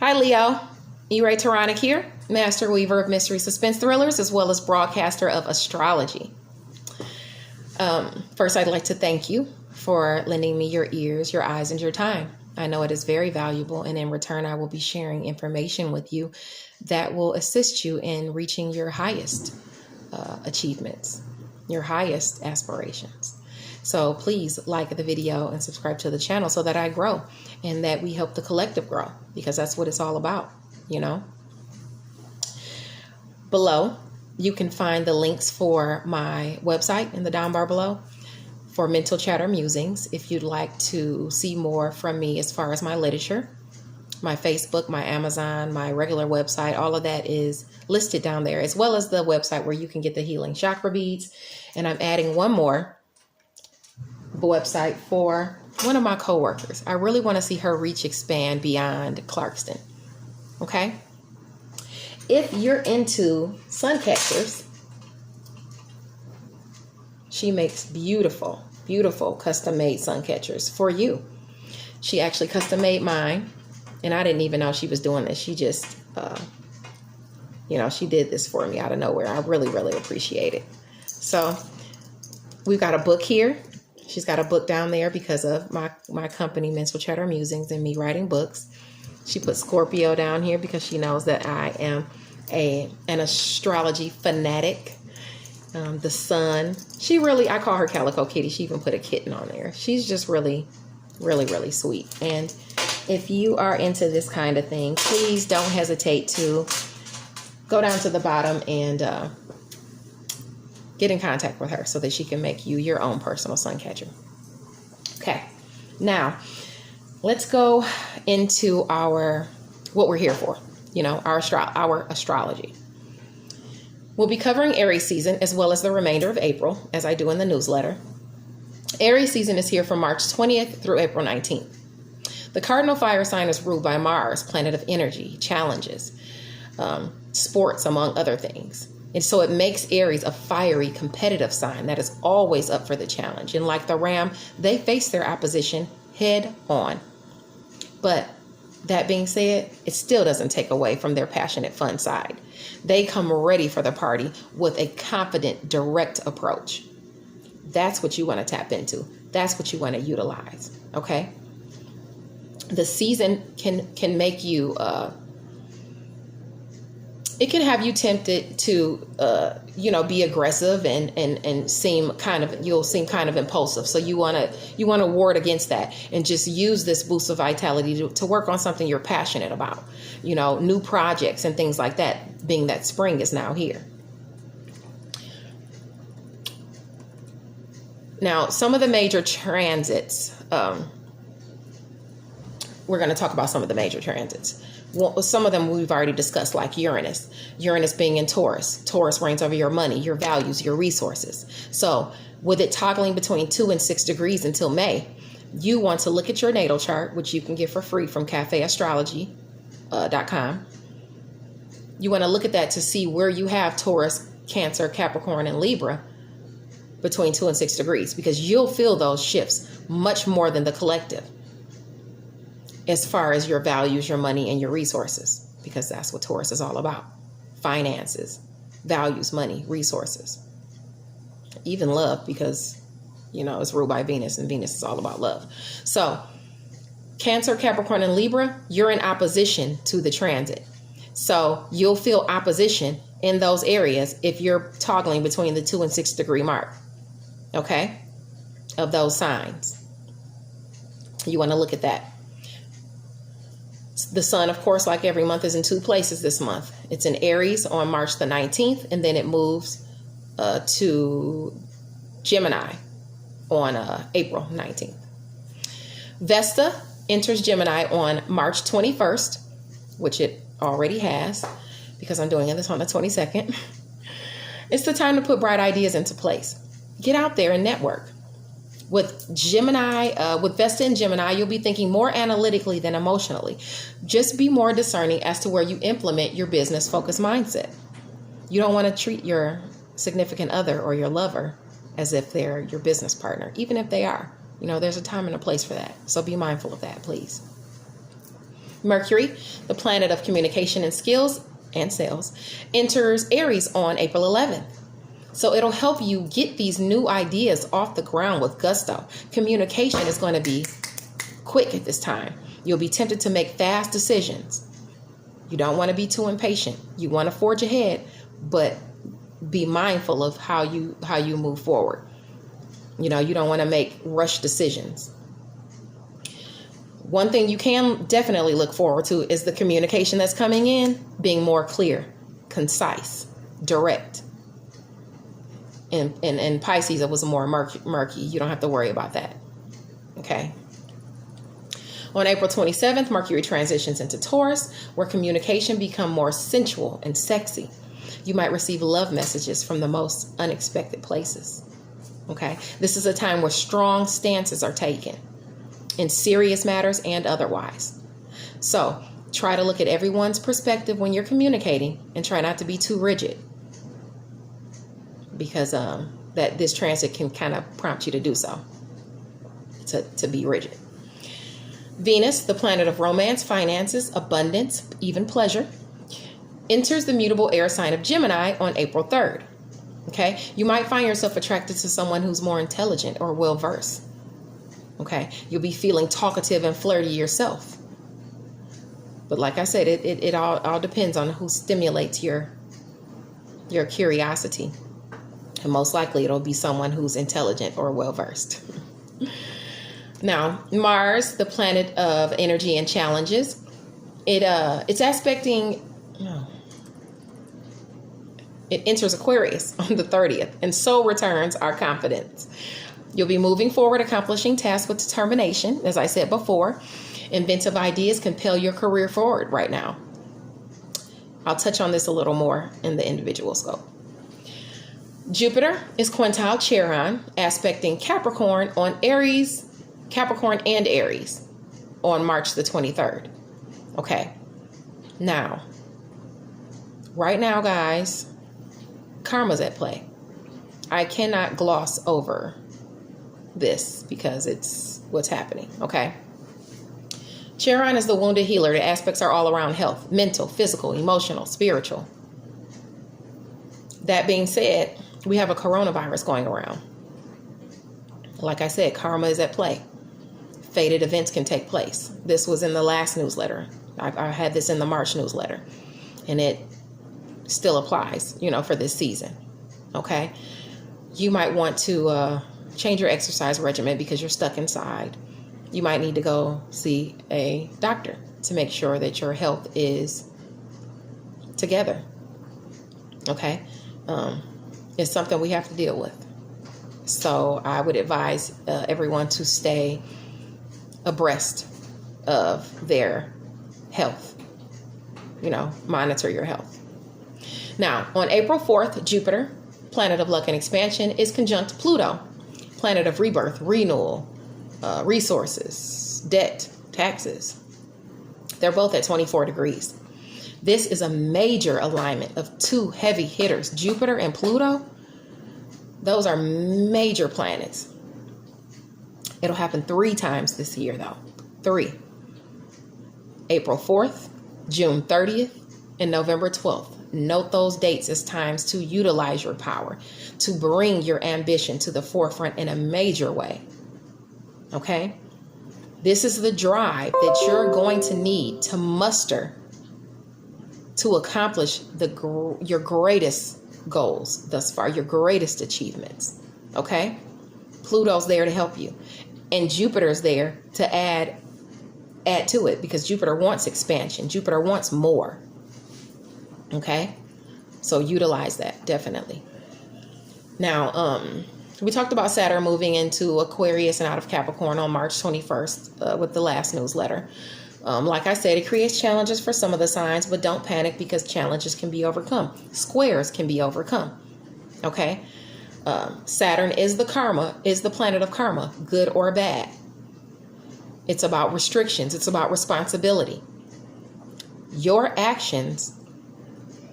Hi, Leo. E-Ray Taronic here, master weaver of mystery suspense thrillers, as well as broadcaster of astrology. First, I'd like to thank you for lending me your ears, your eyes, and your time. I know it is very valuable, and in return, I will be sharing information with you that will assist you in reaching your highest achievements, your highest aspirations. So please like the video and subscribe to the channel so that I grow and that we help the collective grow, because that's what it's all about, you know. Below, you can find the links for my website in the down bar below for Mental Chatter Musings. If you'd like to see more from me as far as my literature, my Facebook, my Amazon, my regular website, all of that is listed down there, as well as the website where you can get the healing chakra beads. And I'm adding one more website for one of my coworkers. I really want to see her reach, expand beyond Clarkston. Okay? If you're into sun catchers, she makes beautiful, beautiful custom made sun catchers for you. She actually custom made mine, and I didn't even know she was doing this. She just, she did this for me out of nowhere. I really, really appreciate it. So we've got a book here. She's got a book down there because of my company, Mental Chatter Musings, and me writing books. She put Scorpio down here because she knows that I am an astrology fanatic. The sun. I call her Calico Kitty. She even put a kitten on there. She's just really, really, really sweet. And if you are into this kind of thing, please don't hesitate to go down to the bottom and get in contact with her so that she can make you your own personal sun catcher. Okay, now let's go into what we're here for. Our astrology. We'll be covering Aries season as well as the remainder of April, as I do in the newsletter. Aries season is here from March 20th through April 19th. The cardinal fire sign is ruled by Mars, planet of energy, challenges, sports, among other things. And so it makes Aries a fiery, competitive sign that is always up for the challenge. And like the ram, they face their opposition head on. But that being said, it still doesn't take away from their passionate, fun side. They come ready for the party with a confident, direct approach. That's what you want to tap into. That's what you want to utilize. Okay? The season can make you... it can have you tempted to, be aggressive and seem you'll seem kind of impulsive. So you want to ward against that and just use this boost of vitality to work on something you're passionate about, new projects and things like that, being that spring is now here. Now, some of the major transits, we're going to talk about some of the major transits. Well, some of them we've already discussed, like Uranus. Uranus being in Taurus. Taurus reigns over your money, your values, your resources. So with it toggling between 2 and 6 degrees until May, you want to look at your natal chart, which you can get for free from cafeastrology.com. You want to look at that to see where you have Taurus, Cancer, Capricorn, and Libra between 2 and 6 degrees, because you'll feel those shifts much more than the collective, as far as your values, your money, and your resources, because that's what Taurus is all about. Finances, values, money, resources, even love, because, it's ruled by Venus, and Venus is all about love. So Cancer, Capricorn, and Libra, you're in opposition to the transit. So you'll feel opposition in those areas if you're toggling between the 2 and 6 degree mark, okay, of those signs. You want to look at that. The sun, of course, like every month, is in 2 places this month. It's in Aries on March the 19th, and then it moves to Gemini on April 19th. Vesta enters Gemini on March 21st, which it already has, because I'm doing this on the 22nd. It's the time to put bright ideas into place. Get out there and network. With Gemini, with Vesta and Gemini, you'll be thinking more analytically than emotionally. Just be more discerning as to where you implement your business-focused mindset. You don't want to treat your significant other or your lover as if they're your business partner, even if they are. There's a time and a place for that. So be mindful of that, please. Mercury, the planet of communication and skills and sales, enters Aries on April 11th. So it'll help you get these new ideas off the ground with gusto. Communication is going to be quick at this time. You'll be tempted to make fast decisions. You don't want to be too impatient. You want to forge ahead, but be mindful of how you move forward. You don't want to make rush decisions. One thing you can definitely look forward to is the communication that's coming in being more clear, concise, direct. In Pisces, it was more murky. You don't have to worry about that. Okay. On April 27th, Mercury transitions into Taurus, where communication becomes more sensual and sexy. You might receive love messages from the most unexpected places. Okay. This is a time where strong stances are taken in serious matters and otherwise. So try to look at everyone's perspective when you're communicating and try not to be too rigid, because that this transit can kind of prompt you to do so, to be rigid. Venus, the planet of romance, finances, abundance, even pleasure, enters the mutable air sign of Gemini on April 3rd. Okay, you might find yourself attracted to someone who's more intelligent or well-versed. Okay, you'll be feeling talkative and flirty yourself. But like I said, it all depends on who stimulates your curiosity. And most likely it'll be someone who's intelligent or well-versed. Now, Mars, the planet of energy and challenges, it's aspecting, it enters Aquarius on the 30th, and so returns our confidence. You'll be moving forward, accomplishing tasks with determination. As I said before, inventive ideas compel your career forward right now. I'll touch on this a little more in the individual scope. Jupiter is quintile Chiron, aspecting Capricorn and Aries on March the 23rd. Okay. Now, right now, guys, karma's at play. I cannot gloss over this because it's what's happening. Okay. Chiron is the wounded healer. The aspects are all around health, mental, physical, emotional, spiritual. That being said, we have a coronavirus going around. Like I said, karma is at play. Fated events can take place. This was in the last newsletter. I had this in the March newsletter, and it still applies, for this season. Okay. You might want to change your exercise regimen because you're stuck inside. You might need to go see a doctor to make sure that your health is together. Okay. It's something we have to deal with. So I would advise everyone to stay abreast of their health. Monitor your health. Now, on April 4th, Jupiter, planet of luck and expansion, is conjunct Pluto, planet of rebirth, renewal, resources, debt, taxes. They're both at 24 degrees. This is a major alignment of two heavy hitters, Jupiter and Pluto. Those are major planets. It'll happen 3 times this year, though. 3. April 4th, June 30th, and November 12th. Note those dates as times to utilize your power, to bring your ambition to the forefront in a major way. Okay? This is the drive that you're going to need to muster to accomplish your greatest goals thus far, your greatest achievements. Okay? Pluto's there to help you. And Jupiter's there to add to it, because Jupiter wants expansion. Jupiter wants more. Okay? So utilize that, definitely. Now, we talked about Saturn moving into Aquarius and out of Capricorn on March 21st with the last newsletter. Like I said, it creates challenges for some of the signs, but don't panic because challenges can be overcome. Squares can be overcome. Okay? Saturn is the planet of karma, good or bad. It's about restrictions. It's about responsibility. Your actions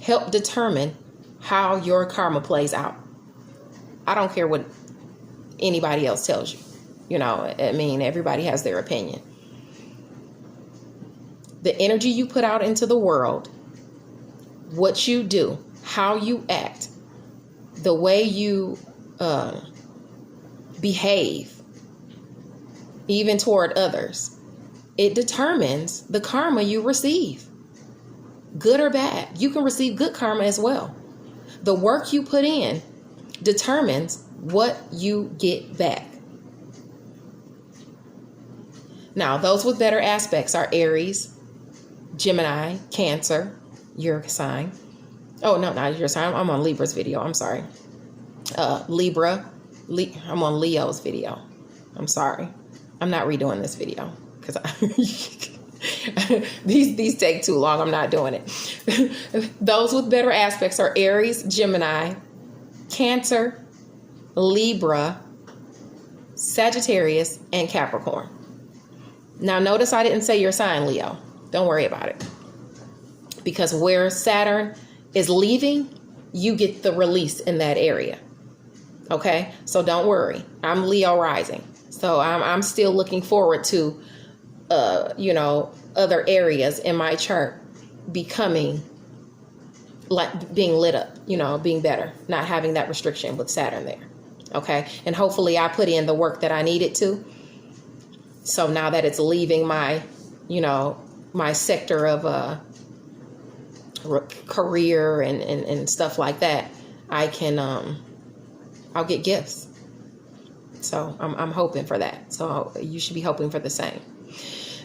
help determine how your karma plays out. I don't care what anybody else tells you. Everybody has their opinion. The energy you put out into the world, what you do, how you act, the way you behave, even toward others, it determines the karma you receive, good or bad. You can receive good karma as well. The work you put in determines what you get back. Now, those with better aspects are Aries, Gemini, Cancer, your sign. Oh, no, not your sign. I'm on Libra's video. I'm sorry. Libra. I'm on Leo's video. I'm sorry. I'm not redoing this video because these take too long. I'm not doing it. Those with better aspects are Aries, Gemini, Cancer, Libra, Sagittarius, and Capricorn. Now, notice I didn't say your sign, Leo. Don't worry about it. Because where Saturn is leaving, you get the release in that area. Okay? So don't worry. I'm Leo rising. So I'm still looking forward to, other areas in my chart becoming, like being lit up, being better, not having that restriction with Saturn there. Okay? And hopefully I put in the work that I needed to. So now that it's leaving my, my sector of career and stuff like that, I can, I'll get gifts. So I'm hoping for that. So you should be hoping for the same.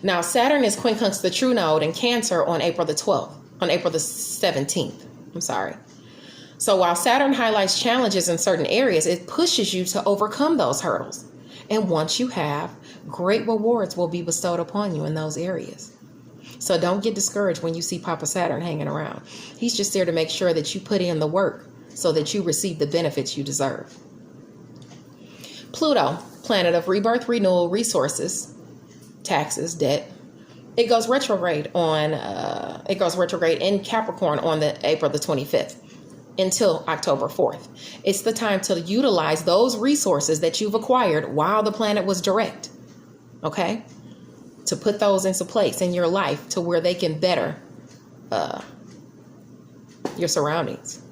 Now, Saturn is quincunx the true node in Cancer on April the 17th. I'm sorry. So while Saturn highlights challenges in certain areas, it pushes you to overcome those hurdles. And once you have, great rewards will be bestowed upon you in those areas. So don't get discouraged when you see Papa Saturn hanging around. He's just there to make sure that you put in the work so that you receive the benefits you deserve. Pluto, planet of rebirth, renewal, resources, taxes, debt. It goes retrograde in Capricorn on April the 25th until October 4th. It's the time to utilize those resources that you've acquired while the planet was direct. Okay? To put those into place in your life to where they can better your surroundings.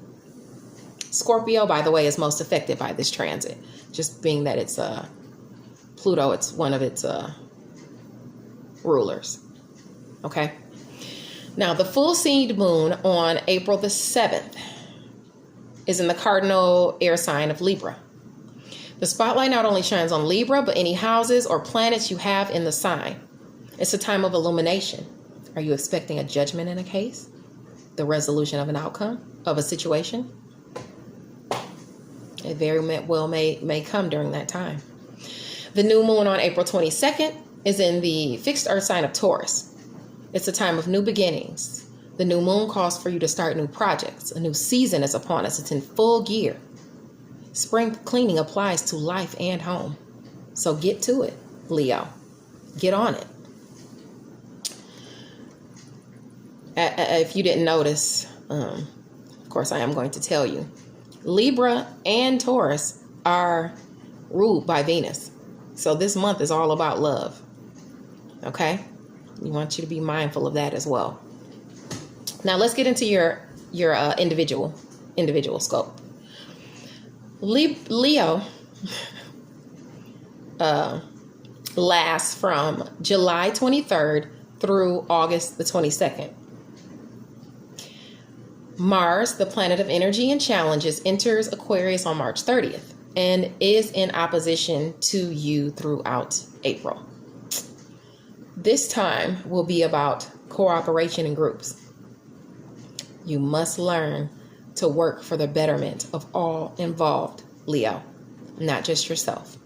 Scorpio, by the way, is most affected by this transit. Just being that it's Pluto, it's one of its rulers. Okay? Now, the full seed moon on April the 7th is in the cardinal air sign of Libra. The spotlight not only shines on Libra, but any houses or planets you have in the sign. It's a time of illumination. Are you expecting a judgment in a case? The resolution of an outcome of a situation? It very well may come during that time. The new moon on April 22nd is in the fixed earth sign of Taurus. It's a time of new beginnings. The new moon calls for you to start new projects. A new season is upon us. It's in full gear. Spring cleaning applies to life and home. So get to it, Leo. Get on it. If you didn't notice, of course I am going to tell you, Libra and Taurus are ruled by Venus. So this month is all about love. Okay? We want you to be mindful of that as well. Now let's get into your individual scope. Leo lasts from July 23rd through August the 22nd. Mars, the planet of energy and challenges, enters Aquarius on March 30th and is in opposition to you throughout April. This time will be about cooperation in groups. You must learn to work for the betterment of all involved, Leo, not just yourself.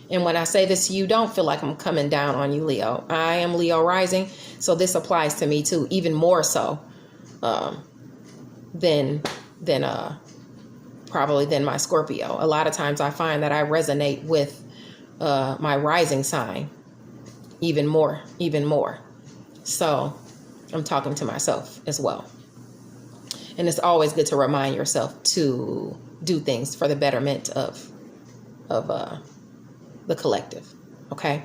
And when I say this to you, don't feel like I'm coming down on you, Leo. I am Leo rising, so this applies to me too, even more so than my Scorpio. A lot of times I find that I resonate with my rising sign even more. So I'm talking to myself as well. And it's always good to remind yourself to do things for the betterment of the collective. Okay.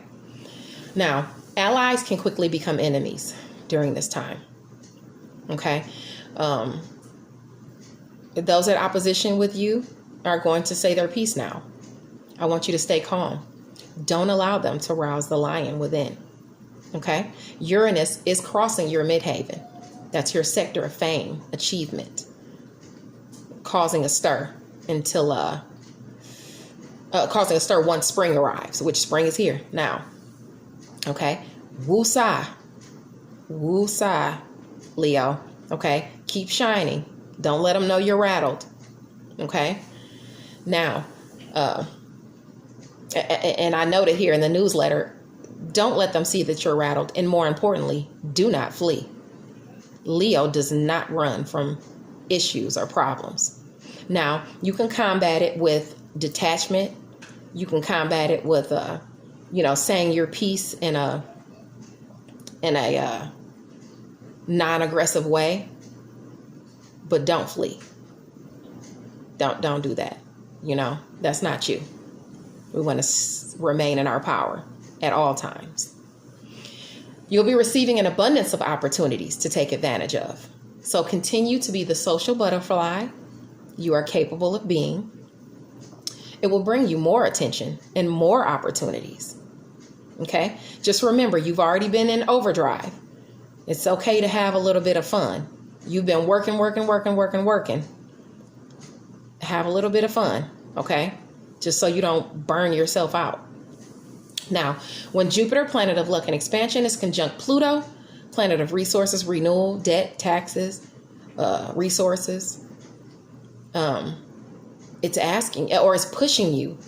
Now, Allies can quickly become enemies during this time. Okay. Those at opposition with you are going to say their piece now. I want you to stay calm. Don't allow them to rouse the lion within. Okay. Uranus is crossing your midheaven. That's your sector of fame, achievement, causing a stir until causing a stir once spring arrives, which spring is here now. Okay. Woo-sa, Leo. Okay. Keep shining. Don't let them know you're rattled. Okay. Now, and I noted here in the newsletter, don't let them see that you're rattled. And more importantly, do not flee. Leo does not run from issues or problems. Now, you can combat it with detachment. You can combat it with, saying your piece in a non-aggressive way, but don't flee. Don't do that. That's not you. We want to remain in our power at all times. You'll be receiving an abundance of opportunities to take advantage of. So continue to be the social butterfly you are capable of being. It will bring you more attention and more opportunities. Okay? Just remember, you've already been in overdrive. It's okay to have a little bit of fun. You've been working. Have a little bit of fun, okay? Just so you don't burn yourself out. Now, when Jupiter, planet of luck and expansion, is conjunct Pluto, planet of resources, renewal, debt, taxes, resources, it's asking, or it's pushing you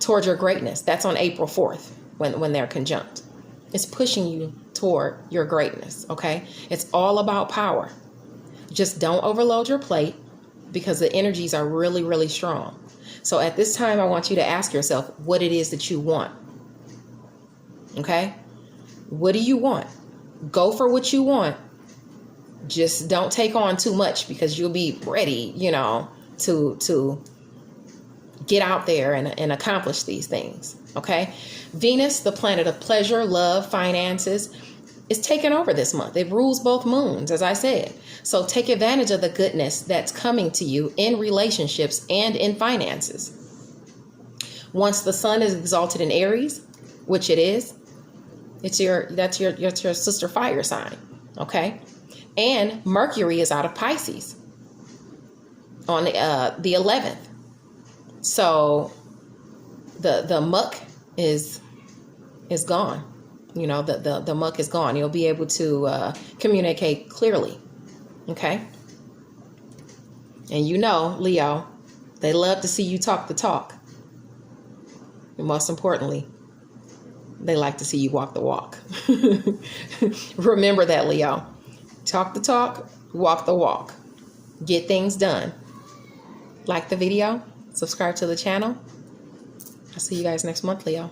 toward your greatness. That's on April 4th when they're conjunct. It's pushing you toward your greatness, okay? It's all about power. Just don't overload your plate because the energies are really, really strong. So at this time, I want you to ask yourself what it is that you want, okay? What do you want? Go for what you want. Just don't take on too much because you'll be ready, to get out there and accomplish these things, okay? Venus, the planet of pleasure, love, finances, is taking over this month. It rules both moons, as I said. So take advantage of the goodness that's coming to you in relationships and in finances. Once the sun is exalted in Aries, which it is, that's your sister fire sign, okay? And Mercury is out of Pisces on the 11th. So the muck is gone. The muck is gone. You'll be able to communicate clearly. Okay. And Leo, they love to see you talk the talk. And most importantly, they like to see you walk the walk. Remember that, Leo. Talk the talk, walk the walk. Get things done. Like the video, subscribe to the channel. I'll see you guys next month, Leo.